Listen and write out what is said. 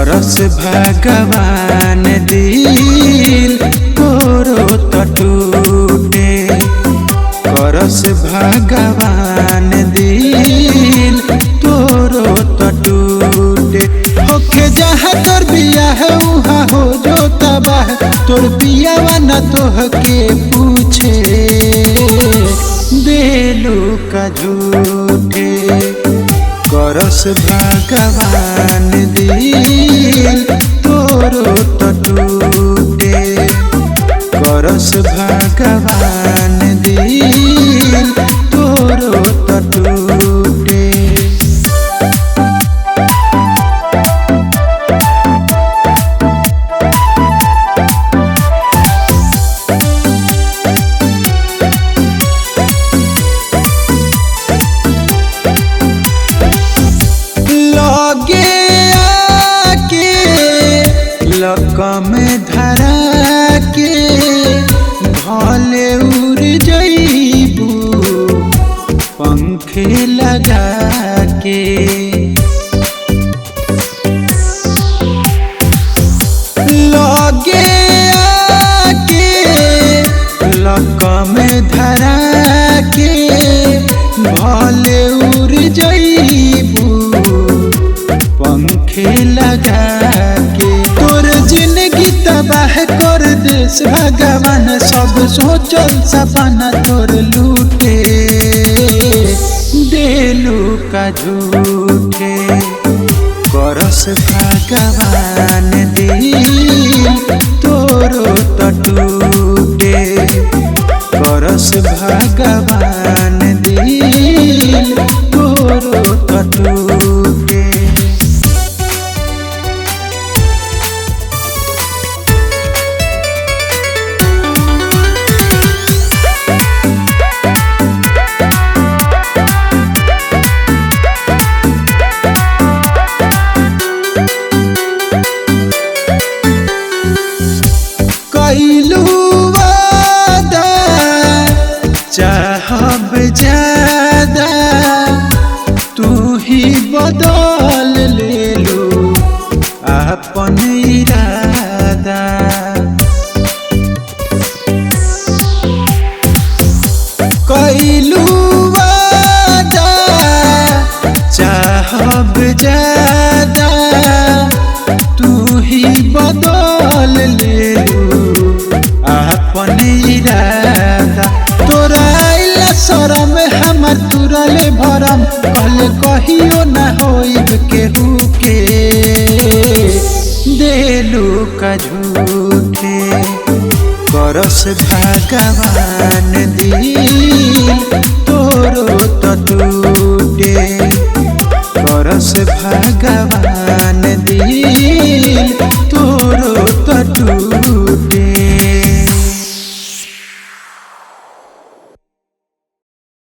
करस भगवान दिल तोरो तो टूटे। करस भगवान दिल तोरो तो टूटे। होके जहाँ तोर बियाह उहाँ हो जो तबाह, तोर बियावा न तोहके पूछे देलू का झूठे। करस भगवान दिल तोरो तो टूटे। करस भगवान दिल तोरो तो टूटे। लकम धरा के भले उड़ जइबू पंखे लगा के। लगे आके लकम धरा के भले उड़ जइबू पंखे लगा के। तोर जिंदगी तबाह कर देश भगवान, सब सोचल सपना तोर लूटे देलू का झूठे। करस भगवान दिल तोरो तो टूटे। करस भगवान दिल तोरो तो टूटे। कैलू वादा चाहब ज्यादा, तू ही बदल लेलू अपन इरादा। कैलू वादा चाहब ज्यादा, तू ही बदल लेलू अपन इरादा। तोरा आइला शरम हमर तुरले भरम, कल कहियो न होइब केहू के देलू का झूठे। करस भगवान दिल तोरो तो टूटे। करस भगवान